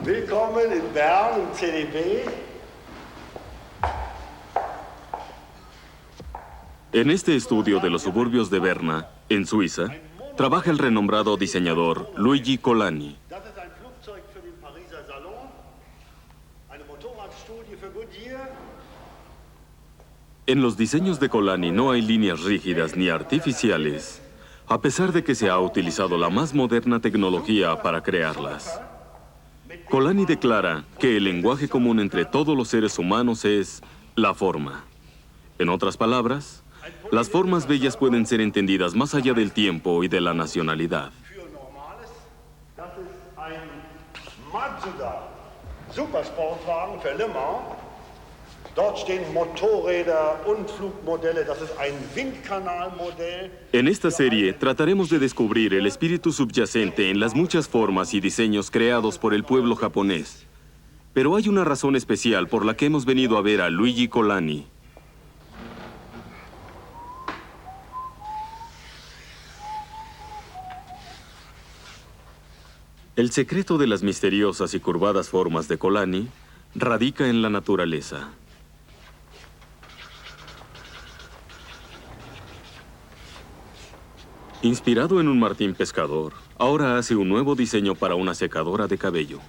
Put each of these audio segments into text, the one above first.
Willkommen in Bern im CDB. En este estudio de los suburbios de Berna, en Suiza, trabaja el renombrado diseñador Luigi Colani. Das ist ein Flugzeug für den Pariser Salon, eine Motorradstudie für Goodyear. En los diseños de Colani no hay líneas rígidas ni artificiales, a pesar de que se ha utilizado la más moderna tecnología para crearlas. Colani declara que el lenguaje común entre todos los seres humanos es la forma. En otras palabras, las formas bellas pueden ser entendidas más allá del tiempo y de la nacionalidad. Für Normales. Das ist ein Mazda Supersportwagen für Le Mans. Dort stehen Motorräder und Flugmodelle. Das ist ein Windkanalmodell. En esta serie trataremos de descubrir el espíritu subyacente en las muchas formas y diseños creados por el pueblo japonés. Pero hay una razón especial por la que hemos venido a ver a Luigi Colani. El secreto de las misteriosas y curvadas formas de Colani radica en la naturaleza. Inspirado en un martín pescador, ahora hace un nuevo diseño para una secadora de cabello.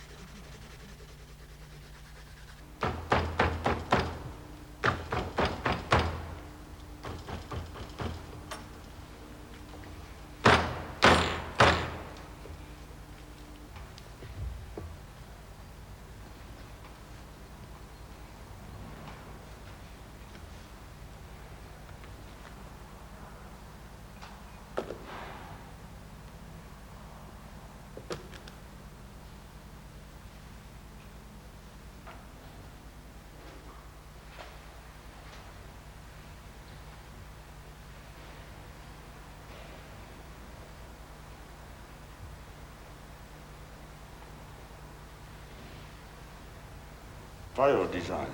Biodesign.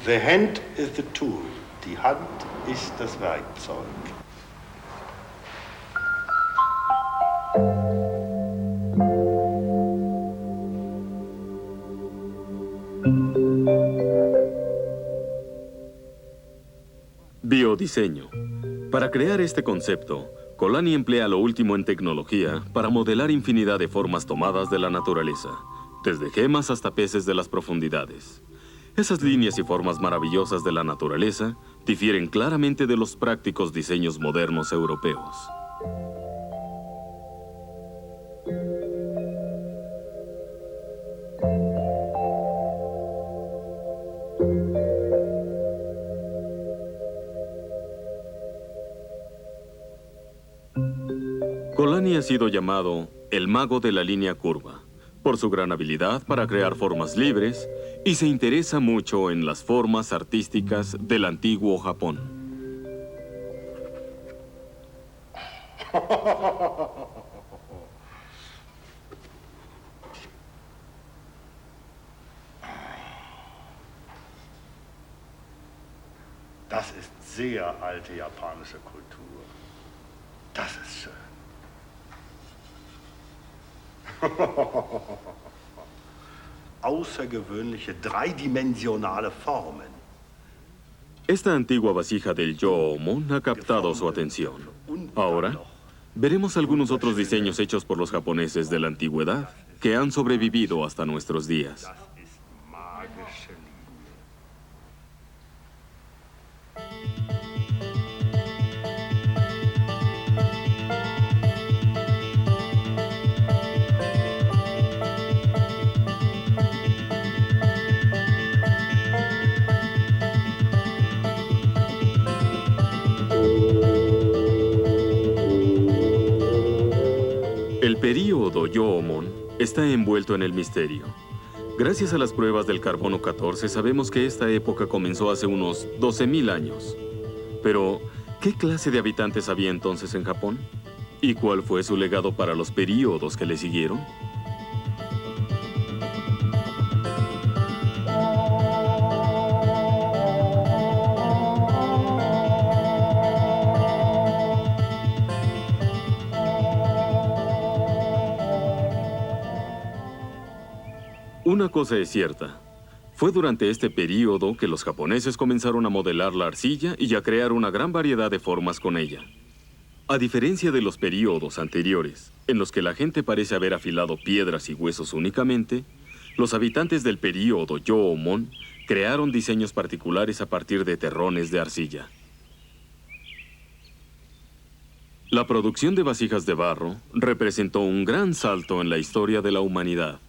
The hand is the tool. Die Hand ist das Werkzeug. Biodiseño. Para crear este concepto, Colani emplea lo último en tecnología para modelar infinidad de formas tomadas de la naturaleza, desde gemas hasta peces de las profundidades. Esas líneas y formas maravillosas de la naturaleza difieren claramente de los prácticos diseños modernos europeos. Colani ha sido llamado el mago de la línea curva, por su gran habilidad para crear formas libres y se interesa mucho en las formas artísticas del antiguo Japón. Das ist sehr alte japanische Kultur. Das ist schön. Außergewöhnliche dreidimensionale Formen. Esta antigua vasija del Yo-Omon ha captado su atención. Ahora, veremos algunos otros diseños hechos por los japoneses de la antigüedad que han sobrevivido hasta nuestros días. Das ist magische Linie. El período Yo-Omon está envuelto en el misterio. Gracias a las pruebas del carbono 14 sabemos que esta época comenzó hace unos 12.000 años. Pero, ¿qué clase de habitantes había entonces en Japón? ¿Y cuál fue su legado para los períodos que le siguieron? Una cosa es cierta. Fue durante este período que los japoneses comenzaron a modelar la arcilla y a crear una gran variedad de formas con ella. A diferencia de los períodos anteriores, en los que la gente parece haber afilado piedras y huesos únicamente, los habitantes del período Yoomon crearon diseños particulares a partir de terrones de arcilla. La producción de vasijas de barro representó un gran salto en la historia de la humanidad.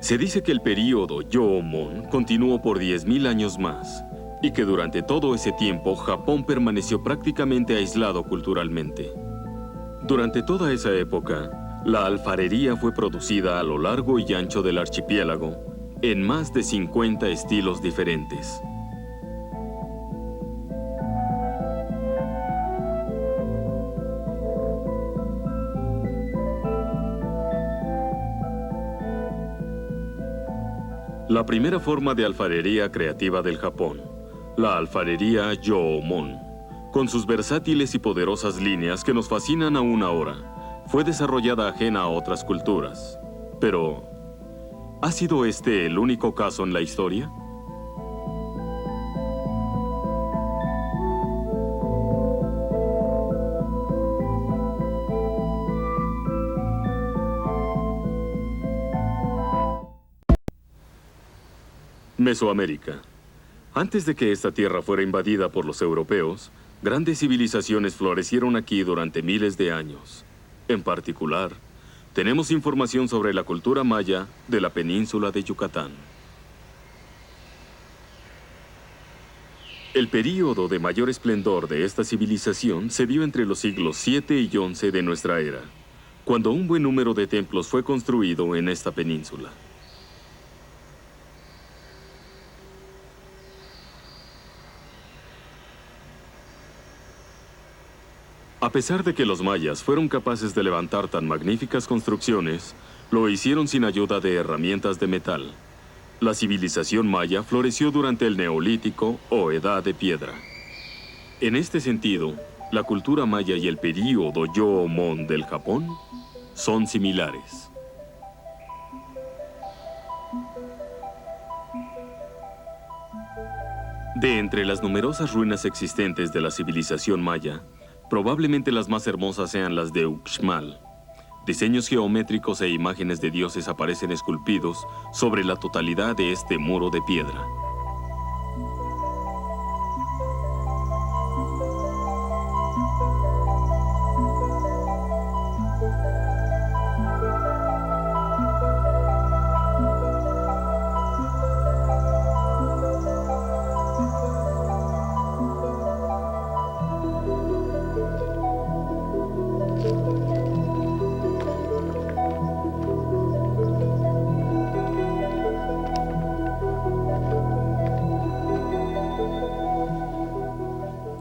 Se dice que el período Yoomon continuó por 10.000 años más y que durante todo ese tiempo Japón permaneció prácticamente aislado culturalmente. Durante toda esa época, la alfarería fue producida a lo largo y ancho del archipiélago en más de 50 estilos diferentes. La primera forma de alfarería creativa del Japón, la alfarería Yoomon, con sus versátiles y poderosas líneas que nos fascinan aún ahora, fue desarrollada ajena a otras culturas. Pero, ¿ha sido este el único caso en la historia? Mesoamérica. Antes de que esta tierra fuera invadida por los europeos, grandes civilizaciones florecieron aquí durante miles de años. En particular, tenemos información sobre la cultura maya de la península de Yucatán. El período de mayor esplendor de esta civilización se dio entre los siglos 7 y 11 de nuestra era, cuando un buen número de templos fue construido en esta península. A pesar de que los mayas fueron capaces de levantar tan magníficas construcciones, lo hicieron sin ayuda de herramientas de metal. La civilización maya floreció durante el Neolítico o Edad de Piedra. En este sentido, la cultura maya y el período Yoomon del Japón son similares. De entre las numerosas ruinas existentes de la civilización maya, probablemente las más hermosas sean las de Uxmal. Diseños geométricos e imágenes de dioses aparecen esculpidos sobre la totalidad de este muro de piedra.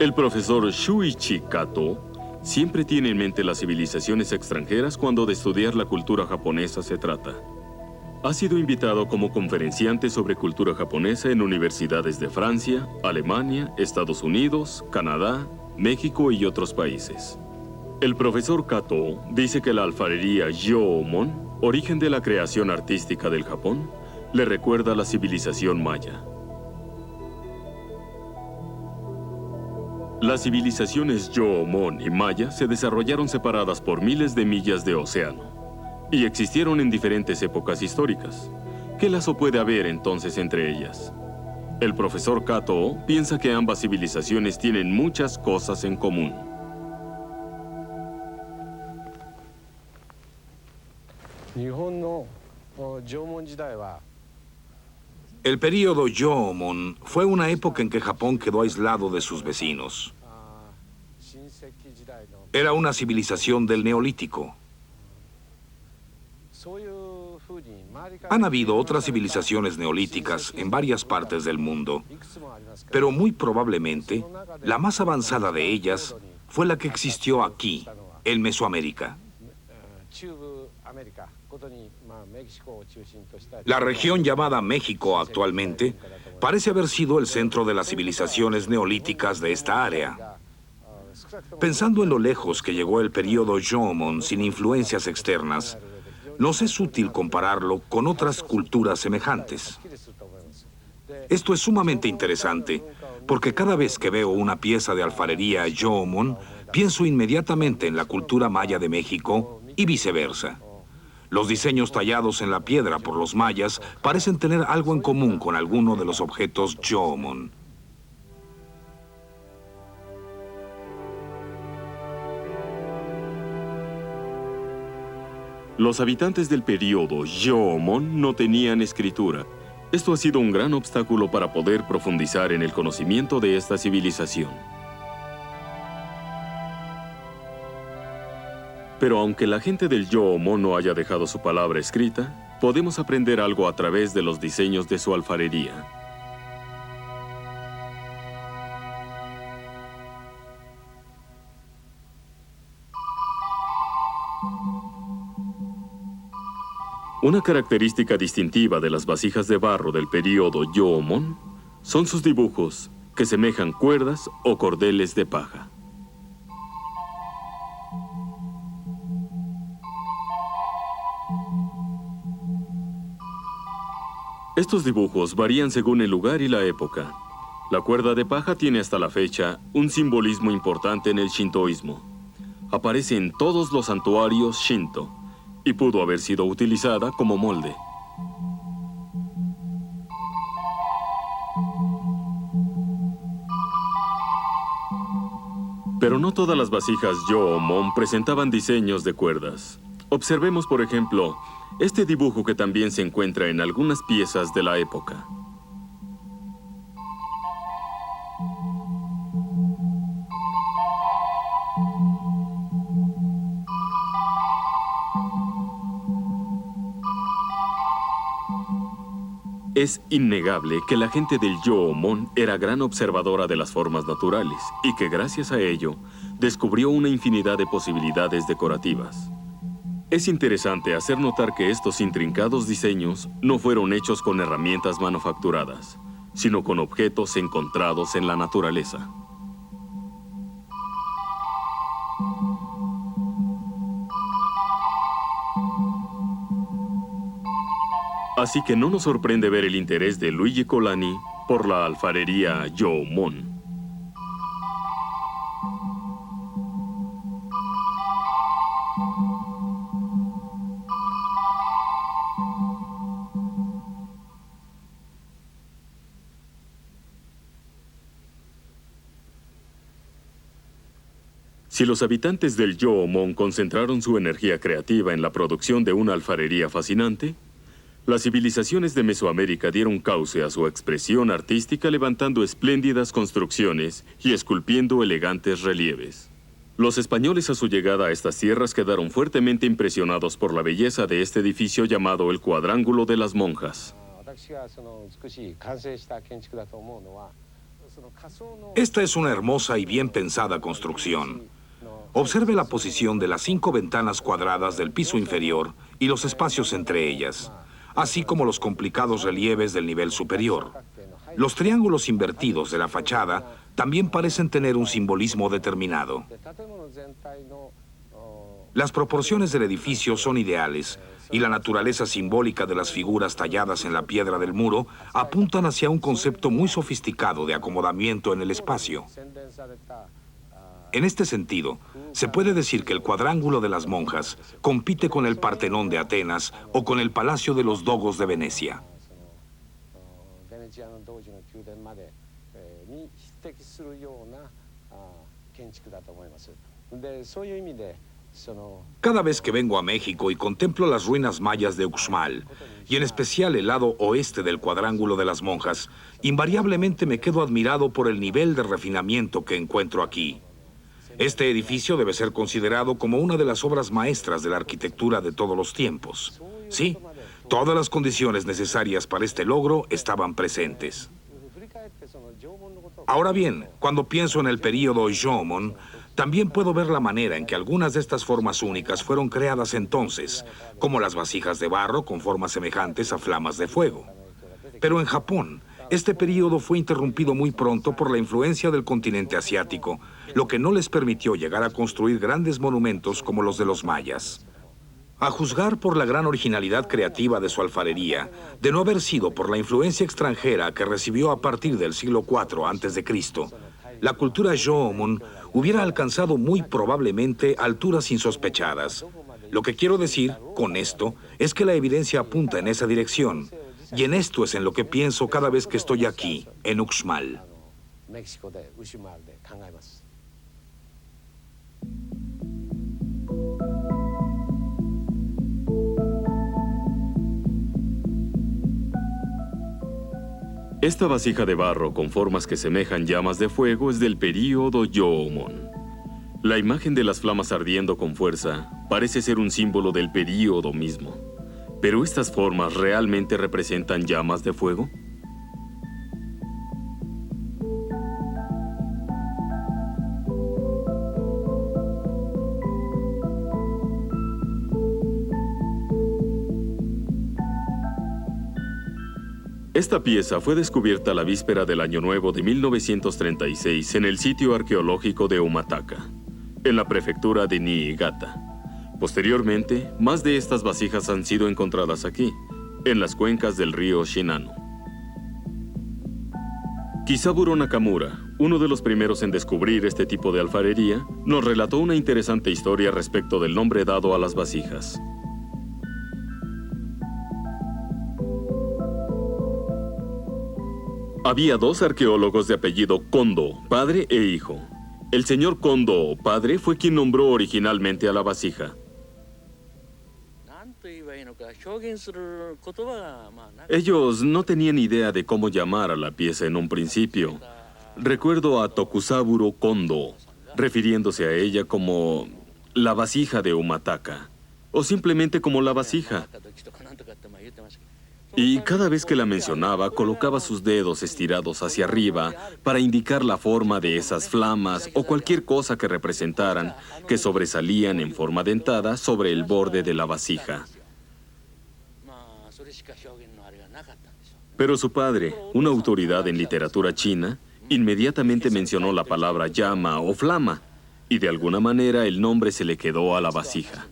El profesor Shuichi Kato siempre tiene en mente las civilizaciones extranjeras cuando de estudiar la cultura japonesa se trata. Ha sido invitado como conferenciante sobre cultura japonesa en universidades de Francia, Alemania, Estados Unidos, Canadá, México y otros países. El profesor Kato dice que la alfarería Yoomon, origen de la creación artística del Japón, le recuerda a la civilización maya. Las civilizaciones Yoomon y maya se desarrollaron separadas por miles de millas de océano y existieron en diferentes épocas históricas. ¿Qué lazo puede haber entonces entre ellas? El profesor Kato piensa que ambas civilizaciones tienen muchas cosas en común. El período Yoomon fue una época en que Japón quedó aislado de sus vecinos. Era una civilización del Neolítico. Han habido otras civilizaciones neolíticas en varias partes del mundo, pero muy probablemente la más avanzada de ellas fue la que existió aquí, en Mesoamérica. La región llamada México actualmente parece haber sido el centro de las civilizaciones neolíticas de esta área. Pensando en lo lejos que llegó el período Jōmon sin influencias externas, nos es útil compararlo con otras culturas semejantes. Esto es sumamente interesante porque cada vez que veo una pieza de alfarería Jōmon, pienso inmediatamente en la cultura maya de México y viceversa. Los diseños tallados en la piedra por los mayas parecen tener algo en común con alguno de los objetos Jōmon. Los habitantes del período Jōmon no tenían escritura. Esto ha sido un gran obstáculo para poder profundizar en el conocimiento de esta civilización. Pero aunque la gente del Jōmon no haya dejado su palabra escrita, podemos aprender algo a través de los diseños de su alfarería. Una característica distintiva de las vasijas de barro del período Jōmon son sus dibujos, que semejan cuerdas o cordeles de paja. Estos dibujos varían según el lugar y la época. La cuerda de paja tiene hasta la fecha un simbolismo importante en el shintoísmo. Aparece en todos los santuarios Shinto y pudo haber sido utilizada como molde. Pero no todas las vasijas Jōmon presentaban diseños de cuerdas. Observemos, por ejemplo, este dibujo que también se encuentra en algunas piezas de la época. Es innegable que la gente del Jōmon era gran observadora de las formas naturales y que gracias a ello descubrió una infinidad de posibilidades decorativas. Es interesante hacer notar que estos intrincados diseños no fueron hechos con herramientas manufacturadas, sino con objetos encontrados en la naturaleza. Así que no nos sorprende ver el interés de Luigi Colani por la alfarería Jōmon. Si los habitantes del Jōmon concentraron su energía creativa en la producción de una alfarería fascinante, las civilizaciones de Mesoamérica dieron cauce a su expresión artística levantando espléndidas construcciones y esculpiendo elegantes relieves. Los españoles a su llegada a estas tierras quedaron fuertemente impresionados por la belleza de este edificio llamado el Cuadrángulo de las Monjas. Esta es una hermosa y bien pensada construcción. Observe la posición de las 5 ventanas cuadradas del piso inferior y los espacios entre ellas, así como los complicados relieves del nivel superior. Los triángulos invertidos de la fachada también parecen tener un simbolismo determinado. Las proporciones del edificio son ideales y la naturaleza simbólica de las figuras talladas en la piedra del muro apuntan hacia un concepto muy sofisticado de acomodamiento en el espacio. En este sentido, se puede decir que el Cuadrángulo de las Monjas compite con el Partenón de Atenas o con el Palacio de los Dogos de Venecia. Cada vez que vengo a México y contemplo las ruinas mayas de Uxmal, y en especial el lado oeste del Cuadrángulo de las Monjas, invariablemente me quedo admirado por el nivel de refinamiento que encuentro aquí. Este edificio debe ser considerado como una de las obras maestras de la arquitectura de todos los tiempos. Sí, Todas las condiciones necesarias para este logro estaban presentes. Ahora bien, cuando pienso en el período Jomon, también puedo ver la manera en que algunas de estas formas únicas fueron creadas entonces, como las vasijas de barro con formas semejantes a flamas de fuego. Pero en Japón, este período fue interrumpido muy pronto por la influencia del continente asiático, lo que no les permitió llegar a construir grandes monumentos como los de los mayas. A juzgar por la gran originalidad creativa de su alfarería, de no haber sido por la influencia extranjera que recibió a partir del siglo IV a.C., la cultura Jomon hubiera alcanzado muy probablemente alturas insospechadas. Lo que quiero decir con esto es que la evidencia apunta en esa dirección, y en esto es en lo que pienso cada vez que estoy aquí, en Uxmal. Esta vasija de barro con formas que semejan llamas de fuego es del período Jomon. La imagen de las flamas ardiendo con fuerza parece ser un símbolo del período mismo. ¿Pero estas formas realmente representan llamas de fuego? Esta pieza fue descubierta la víspera del Año Nuevo de 1936 en el sitio arqueológico de Umataka, en la prefectura de Niigata. Posteriormente, más de estas vasijas han sido encontradas aquí, en las cuencas del río Shinano. Kisaburo Nakamura, uno de los primeros en descubrir este tipo de alfarería, nos relató una interesante historia respecto del nombre dado a las vasijas. Había dos arqueólogos de apellido Kondo, padre e hijo. El señor Kondo, padre, fue quien nombró originalmente a la vasija. Ellos no tenían idea de cómo llamar a la pieza en un principio. Recuerdo a Tokusaburo Kondo, refiriéndose a ella como la vasija de Umataka, o simplemente como la vasija. Y cada vez que la mencionaba, colocaba sus dedos estirados hacia arriba para indicar la forma de esas flamas o cualquier cosa que representaran que sobresalían en forma dentada sobre el borde de la vasija. Pero su padre, una autoridad en literatura china, inmediatamente mencionó la palabra llama o flama, y de alguna manera el nombre se le quedó a la vasija.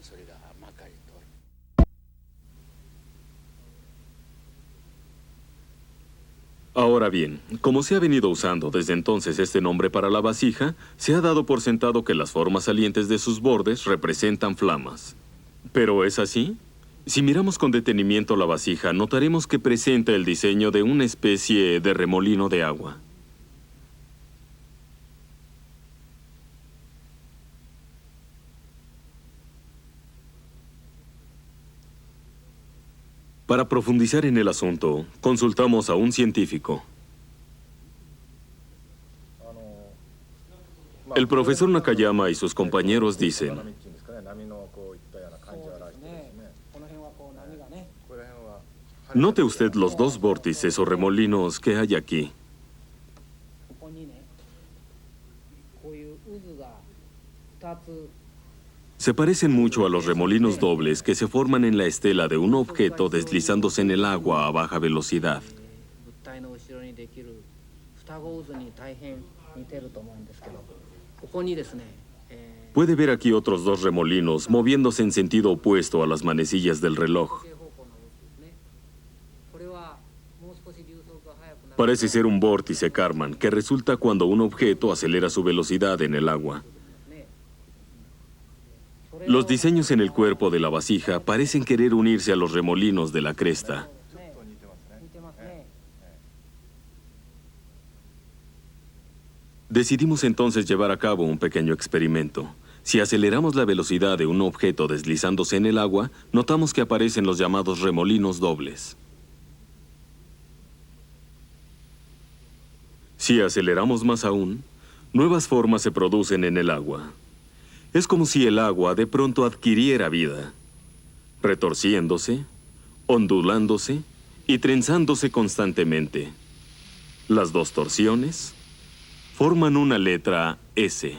Ahora bien, como se ha venido usando desde entonces este nombre para la vasija, se ha dado por sentado que las formas salientes de sus bordes representan flamas. ¿Pero es así? Si miramos con detenimiento la vasija, notaremos que presenta el diseño de una especie de remolino de agua. Para profundizar en el asunto, consultamos a un científico. El profesor Nakayama y sus compañeros dicen: note usted los dos vórtices o remolinos que hay aquí. Se parecen mucho a los remolinos dobles que se forman en la estela de un objeto deslizándose en el agua a baja velocidad. Puede ver aquí otros dos remolinos moviéndose en sentido opuesto a las manecillas del reloj. Parece ser un vórtice Kármán que resulta cuando un objeto acelera su velocidad en el agua. Los diseños en el cuerpo de la vasija parecen querer unirse a los remolinos de la cresta. Decidimos entonces llevar a cabo un pequeño experimento. Si aceleramos la velocidad de un objeto deslizándose en el agua, notamos que aparecen los llamados remolinos dobles. Si aceleramos más aún, nuevas formas se producen en el agua. Es como si el agua de pronto adquiriera vida, retorciéndose ondulándose y trenzándose constantemente. Las dos torsiones forman una letra S.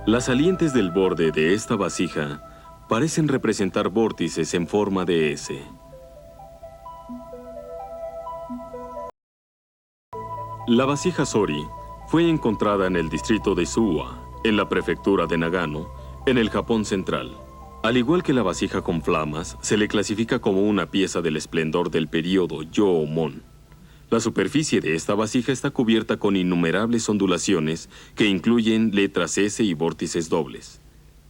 Las salientes del borde de esta vasija parecen representar vórtices en forma de S. La vasija Sori fue encontrada en el distrito de Suwa, en la prefectura de Nagano, en el Japón central. Al igual que la vasija con flamas, se le clasifica como una pieza del esplendor del período Yoomon. La superficie de esta vasija está cubierta con innumerables ondulaciones que incluyen letras S y vórtices dobles.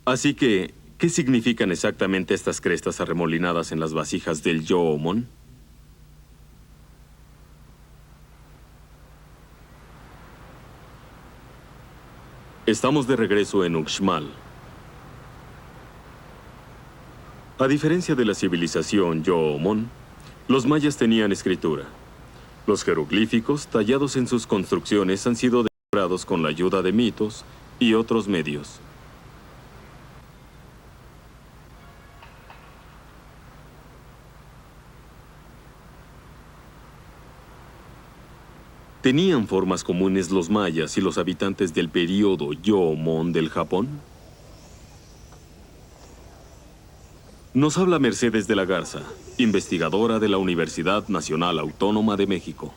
Así que, ¿qué significan exactamente estas crestas arremolinadas en las vasijas del Yoomon? Estamos de regreso en Uxmal. A diferencia de la civilización Yoomon, los mayas tenían escritura. Los jeroglíficos tallados en sus construcciones han sido descifrados con la ayuda de mitos y otros medios. ¿Tenían formas comunes los mayas y los habitantes del período Yoomon del Japón? Nos habla Mercedes de la Garza, investigadora de la Universidad Nacional Autónoma de México.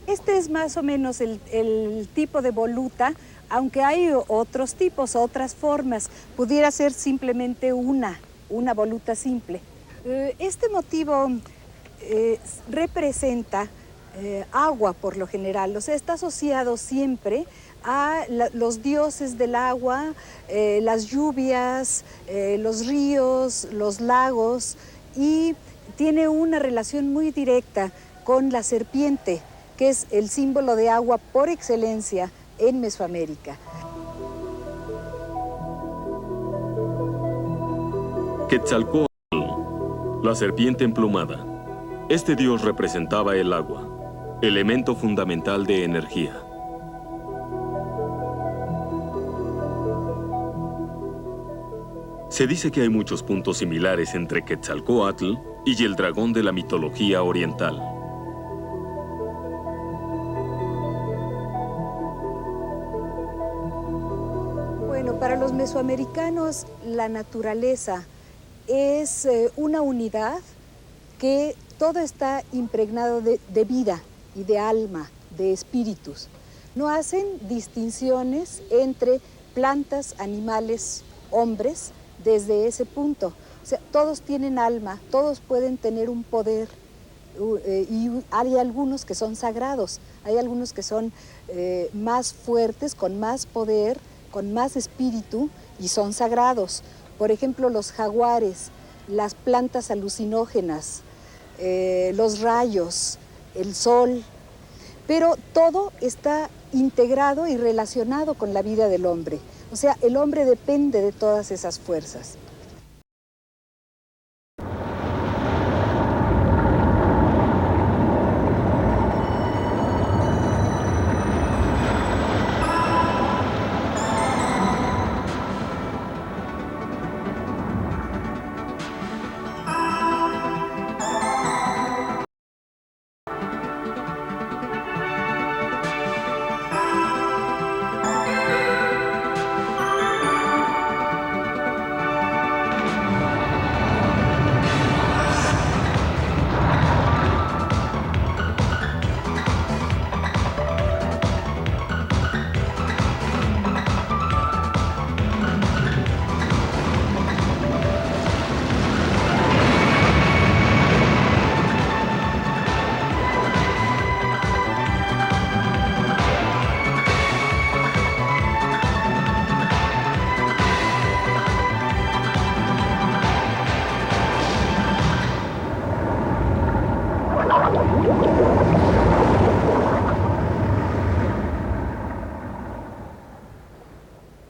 Este es más o menos el tipo de voluta, aunque hay otros tipos, otras formas. Pudiera ser simplemente una voluta simple. Este motivo representa agua por lo general, o sea, está asociado siempre a los dioses del agua, las lluvias, los ríos, los lagos, y tiene una relación muy directa con la serpiente, que es el símbolo de agua por excelencia en Mesoamérica. Quetzalcóatl, la serpiente emplumada. Este dios representaba el agua, elemento fundamental de energía. Se dice que hay muchos puntos similares entre Quetzalcóatl y el dragón de la mitología oriental. Bueno, para los mesoamericanos la naturaleza es una unidad que todo está impregnado de vida y de alma, de espíritus. No hacen distinciones entre plantas, animales, hombres, desde ese punto. O sea, todos tienen alma, todos pueden tener un poder, y hay algunos que son sagrados, hay algunos que son más fuertes, con más poder, con más espíritu, y son sagrados. Por ejemplo, los jaguares, las plantas alucinógenas, los rayos, el sol, pero todo está integrado y relacionado con la vida del hombre. O sea, el hombre depende de todas esas fuerzas.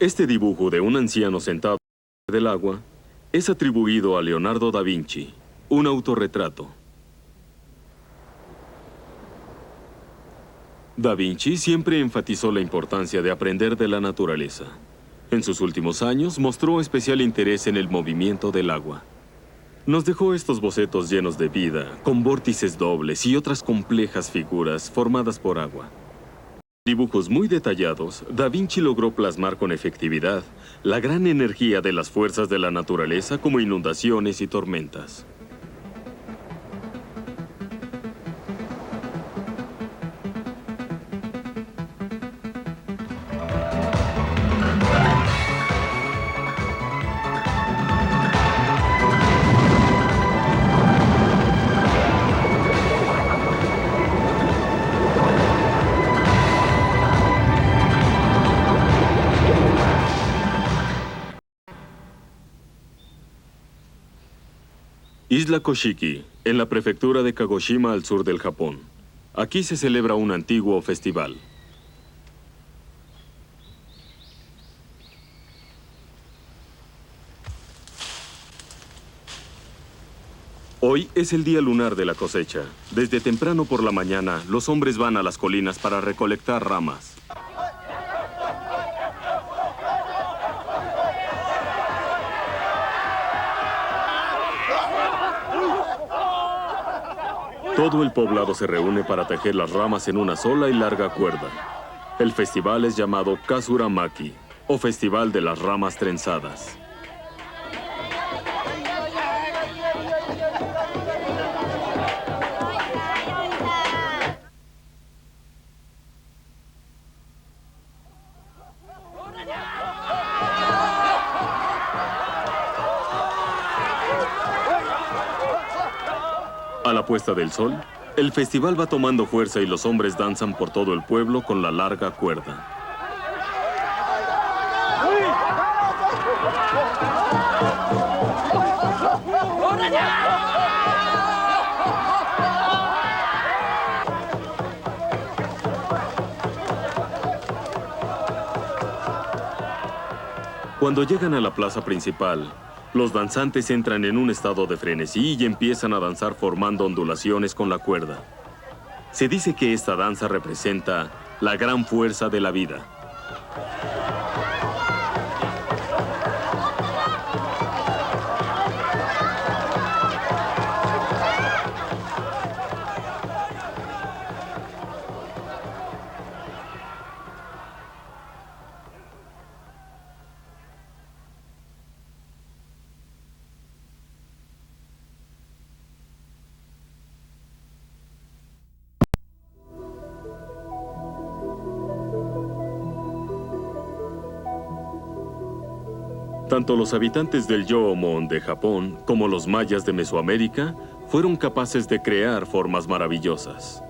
Este dibujo de un anciano sentado del agua es atribuido a Leonardo da Vinci, un autorretrato. Da Vinci siempre enfatizó la importancia de aprender de la naturaleza. En sus últimos años mostró especial interés en el movimiento del agua. Nos dejó estos bocetos llenos de vida, con vórtices dobles y otras complejas figuras formadas por agua. Dibujos muy detallados, Da Vinci logró plasmar con efectividad la gran energía de las fuerzas de la naturaleza como inundaciones y tormentas. Isla Koshiki, en la prefectura de Kagoshima al sur del Japón. Aquí se celebra un antiguo festival. Hoy es el día lunar de la cosecha. Desde temprano por la mañana, los hombres van a las colinas para recolectar ramas. Todo el poblado se reúne para tejer las ramas en una sola y larga cuerda. El festival es llamado Kasuramaki, o Festival de las Ramas Trenzadas. A la puesta del sol, el festival va tomando fuerza y los hombres danzan por todo el pueblo con la larga cuerda. Cuando llegan a la plaza principal, los danzantes entran en un estado de frenesí y empiezan a danzar formando ondulaciones con la cuerda. Se dice que esta danza representa la gran fuerza de la vida. Tanto los habitantes del Yoomon de Japón como los mayas de Mesoamérica fueron capaces de crear formas maravillosas.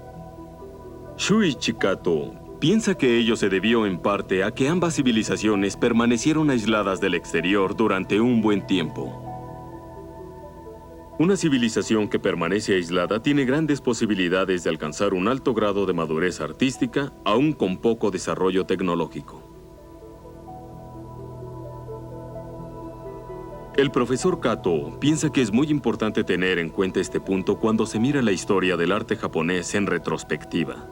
Shuichi Kato piensa que ello se debió en parte a que ambas civilizaciones permanecieron aisladas del exterior durante un buen tiempo. Una civilización que permanece aislada tiene grandes posibilidades de alcanzar un alto grado de madurez artística, aún con poco desarrollo tecnológico. El profesor Kato piensa que es muy importante tener en cuenta este punto cuando se mira la historia del arte japonés en retrospectiva.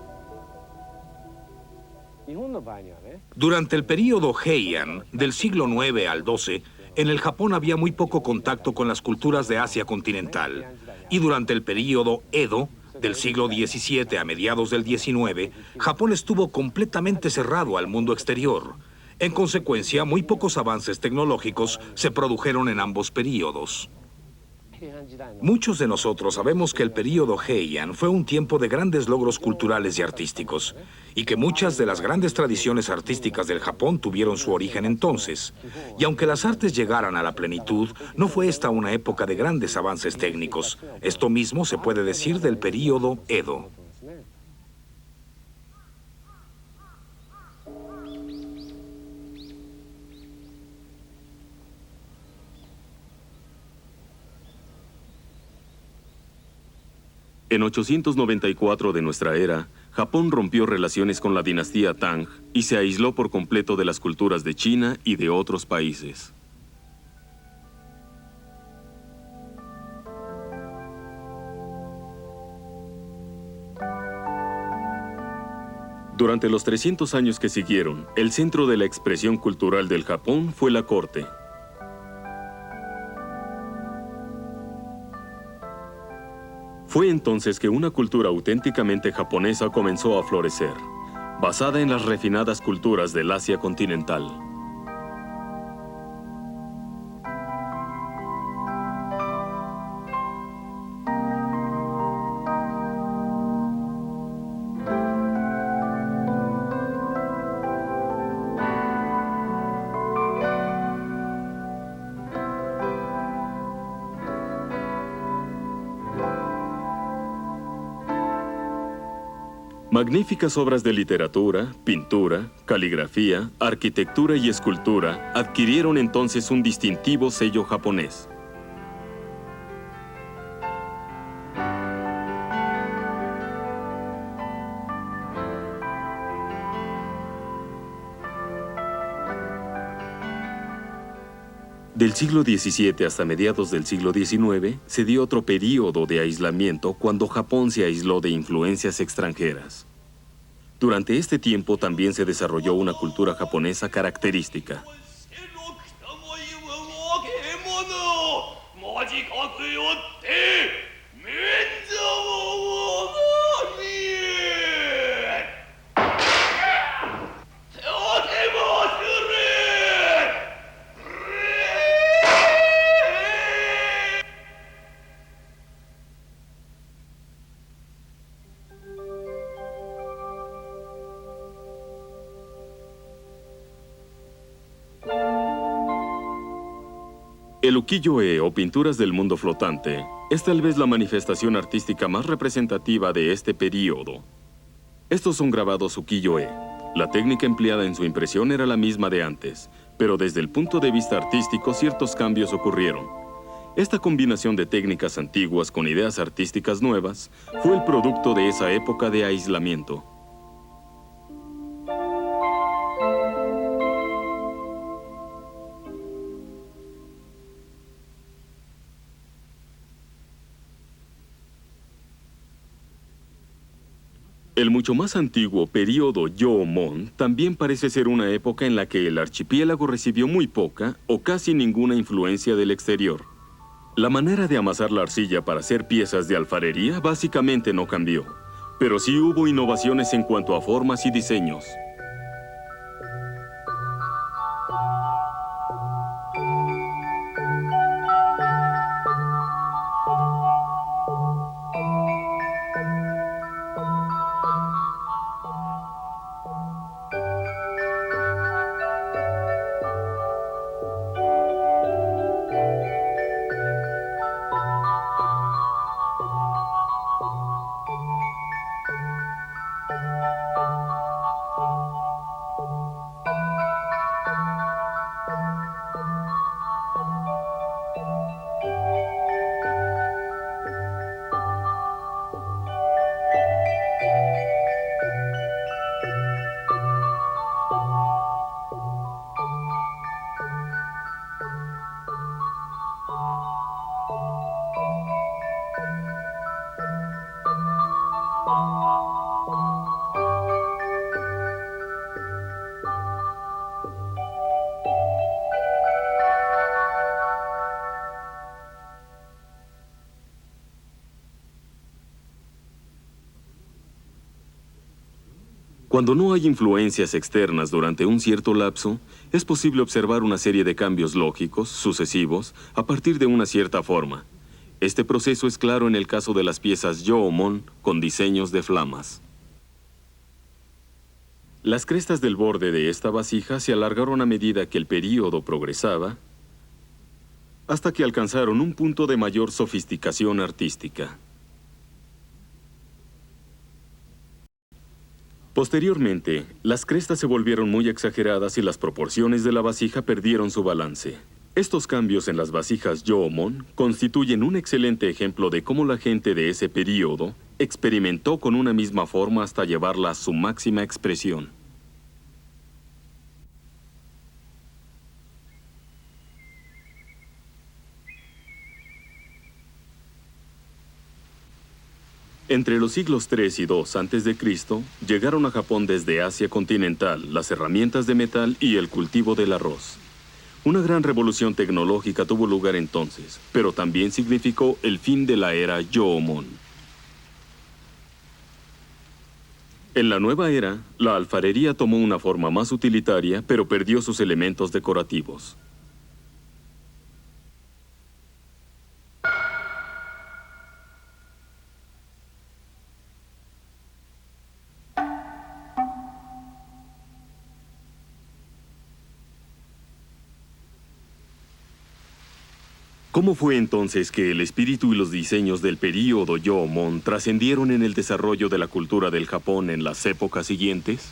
Durante el período Heian, del siglo IX al XII, en el Japón había muy poco contacto con las culturas de Asia continental. Y durante el período Edo, del siglo XVII a mediados del XIX, Japón estuvo completamente cerrado al mundo exterior. En consecuencia, muy pocos avances tecnológicos se produjeron en ambos períodos. Muchos de nosotros sabemos que el período Heian fue un tiempo de grandes logros culturales y artísticos, y que muchas de las grandes tradiciones artísticas del Japón tuvieron su origen entonces. Y aunque las artes llegaran a la plenitud, no fue esta una época de grandes avances técnicos. Esto mismo se puede decir del período Edo. En 894 de nuestra era, Japón rompió relaciones con la dinastía Tang y se aisló por completo de las culturas de China y de otros países. Durante los 300 años que siguieron, el centro de la expresión cultural del Japón fue la corte. Fue entonces que una cultura auténticamente japonesa comenzó a florecer, basada en las refinadas culturas del Asia continental. Magníficas obras de literatura, pintura, caligrafía, arquitectura y escultura adquirieron entonces un distintivo sello japonés. Del siglo XVII hasta mediados del siglo XIX, se dio otro período de aislamiento cuando Japón se aisló de influencias extranjeras. Durante este tiempo también se desarrolló una cultura japonesa característica. El ukiyo-e, o pinturas del mundo flotante, es tal vez la manifestación artística más representativa de este período. Estos son grabados ukiyo-e. La técnica empleada en su impresión era la misma de antes, pero desde el punto de vista artístico ciertos cambios ocurrieron. Esta combinación de técnicas antiguas con ideas artísticas nuevas fue el producto de esa época de aislamiento. El mucho más antiguo período Jōmon también parece ser una época en la que el archipiélago recibió muy poca o casi ninguna influencia del exterior. La manera de amasar la arcilla para hacer piezas de alfarería básicamente no cambió, pero sí hubo innovaciones en cuanto a formas y diseños. Cuando no hay influencias externas durante un cierto lapso, es posible observar una serie de cambios lógicos, sucesivos, a partir de una cierta forma. Este proceso es claro en el caso de las piezas Jōmon con diseños de flamas. Las crestas del borde de esta vasija se alargaron a medida que el período progresaba, hasta que alcanzaron un punto de mayor sofisticación artística. Posteriormente, las crestas se volvieron muy exageradas y las proporciones de la vasija perdieron su balance. Estos cambios en las vasijas Jōmon constituyen un excelente ejemplo de cómo la gente de ese período experimentó con una misma forma hasta llevarla a su máxima expresión. Entre los siglos III y II a.C., llegaron a Japón desde Asia continental las herramientas de metal y el cultivo del arroz. Una gran revolución tecnológica tuvo lugar entonces, pero también significó el fin de la era Jōmon. En la nueva era, la alfarería tomó una forma más utilitaria, pero perdió sus elementos decorativos. ¿Cómo fue entonces que el espíritu y los diseños del período Jōmon trascendieron en el desarrollo de la cultura del Japón en las épocas siguientes?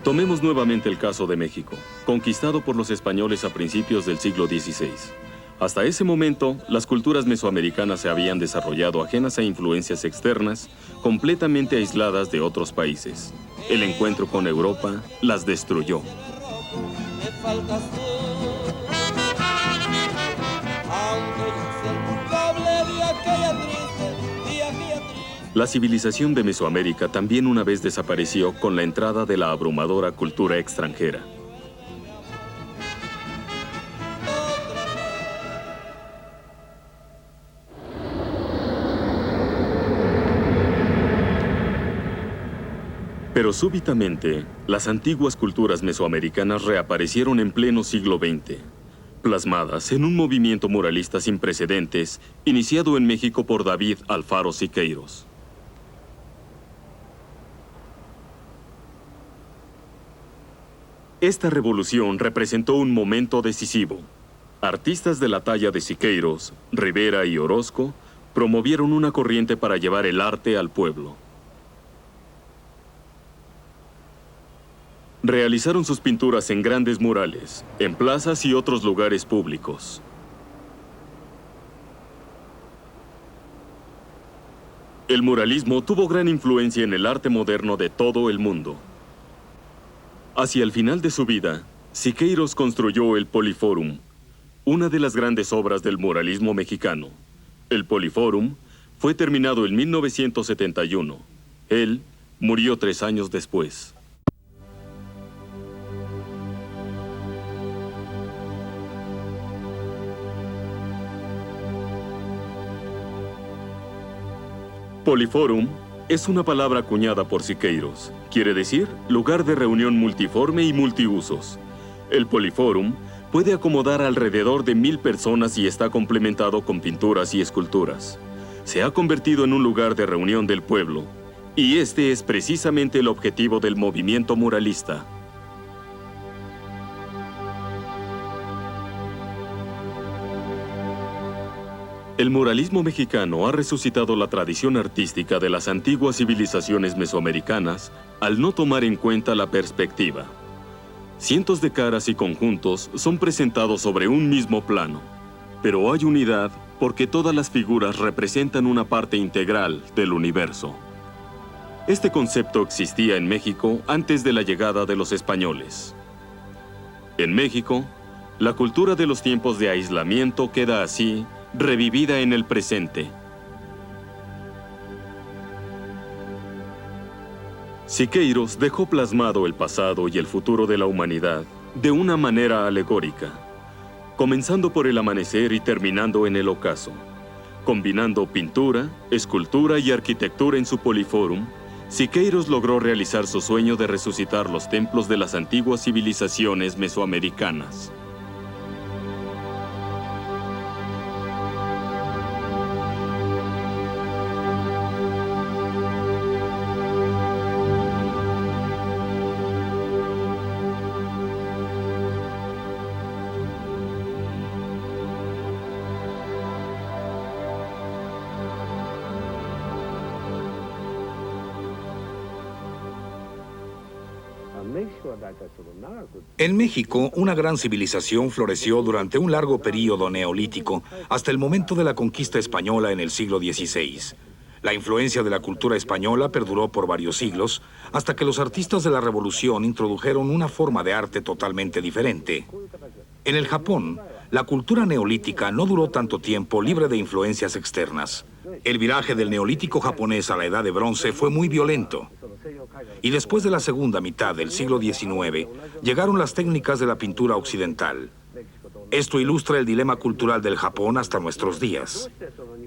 Tomemos nuevamente el caso de México, conquistado por los españoles a principios del siglo XVI. Hasta ese momento, las culturas mesoamericanas se habían desarrollado ajenas a influencias externas, completamente aisladas de otros países. El encuentro con Europa las destruyó. La civilización de Mesoamérica también una vez desapareció con la entrada de la abrumadora cultura extranjera. Pero súbitamente, las antiguas culturas mesoamericanas reaparecieron en pleno siglo XX, plasmadas en un movimiento muralista sin precedentes, iniciado en México por David Alfaro Siqueiros. Esta revolución representó un momento decisivo. Artistas de la talla de Siqueiros, Rivera y Orozco promovieron una corriente para llevar el arte al pueblo. Realizaron sus pinturas en grandes murales, en plazas y otros lugares públicos. El muralismo tuvo gran influencia en el arte moderno de todo el mundo. Hacia el final de su vida, Siqueiros construyó el Poliforum, una de las grandes obras del muralismo mexicano. El Poliforum fue terminado en 1971. Él murió 3 años después. Poliforum es una palabra acuñada por Siqueiros. Quiere decir lugar de reunión multiforme y multiusos. El Poliforum puede acomodar alrededor de 1000 personas y está complementado con pinturas y esculturas. Se ha convertido en un lugar de reunión del pueblo, y este es precisamente el objetivo del movimiento muralista. El muralismo mexicano ha resucitado la tradición artística de las antiguas civilizaciones mesoamericanas al no tomar en cuenta la perspectiva. Cientos de caras y conjuntos son presentados sobre un mismo plano, pero hay unidad porque todas las figuras representan una parte integral del universo. Este concepto existía en México antes de la llegada de los españoles. En México, la cultura de los tiempos de aislamiento queda así revivida en el presente. Siqueiros dejó plasmado el pasado y el futuro de la humanidad de una manera alegórica, comenzando por el amanecer y terminando en el ocaso. Combinando pintura, escultura y arquitectura en su Poliforum, Siqueiros logró realizar su sueño de resucitar los templos de las antiguas civilizaciones mesoamericanas. En México, una gran civilización floreció durante un largo período neolítico hasta el momento de la conquista española en el siglo XVI. La influencia de la cultura española perduró por varios siglos hasta que los artistas de la Revolución introdujeron una forma de arte totalmente diferente. En el Japón, la cultura neolítica no duró tanto tiempo libre de influencias externas. El viraje del neolítico japonés a la edad de bronce fue muy violento. Y después de la segunda mitad del siglo XIX, llegaron las técnicas de la pintura occidental. Esto ilustra el dilema cultural del Japón hasta nuestros días.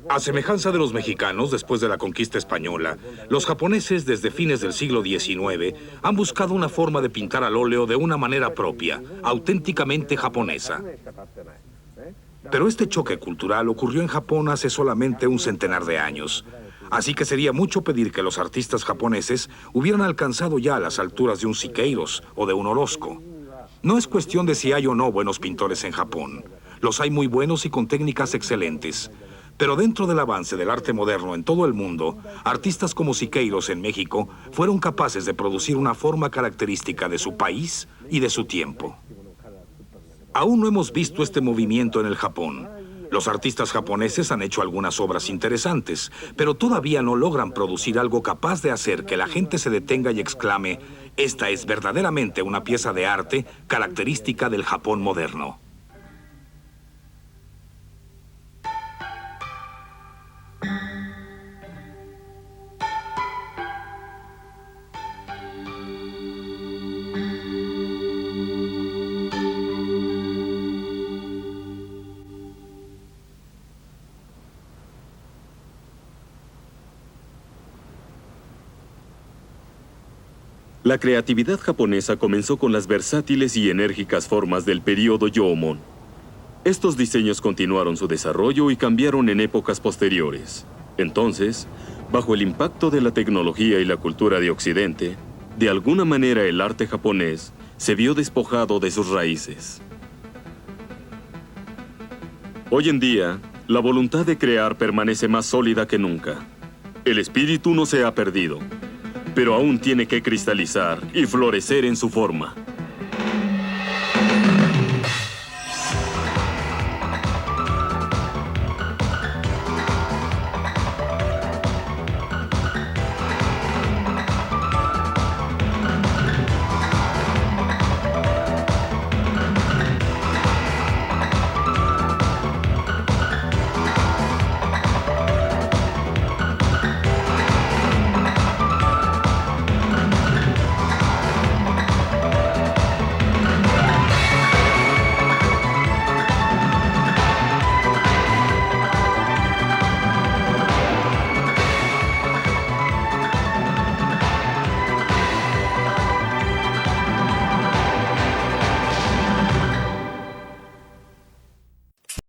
A semejanza de los mexicanos después de la conquista española, los japoneses desde fines del siglo XIX han buscado una forma de pintar al óleo de una manera propia, auténticamente japonesa. Pero este choque cultural ocurrió en Japón hace solamente un centenar de años. Así que sería mucho pedir que los artistas japoneses hubieran alcanzado ya las alturas de un Siqueiros o de un Orozco. No es cuestión de si hay o no buenos pintores en Japón. Los hay muy buenos y con técnicas excelentes. Pero dentro del avance del arte moderno en todo el mundo, artistas como Siqueiros en México fueron capaces de producir una forma característica de su país y de su tiempo. Aún no hemos visto este movimiento en el Japón. Los artistas japoneses han hecho algunas obras interesantes, pero todavía no logran producir algo capaz de hacer que la gente se detenga y exclame: esta es verdaderamente una pieza de arte característica del Japón moderno. La creatividad japonesa comenzó con las versátiles y enérgicas formas del período Jōmon. Estos diseños continuaron su desarrollo y cambiaron en épocas posteriores. Entonces, bajo el impacto de la tecnología y la cultura de Occidente, de alguna manera el arte japonés se vio despojado de sus raíces. Hoy en día, la voluntad de crear permanece más sólida que nunca. El espíritu no se ha perdido, pero aún tiene que cristalizar y florecer en su forma.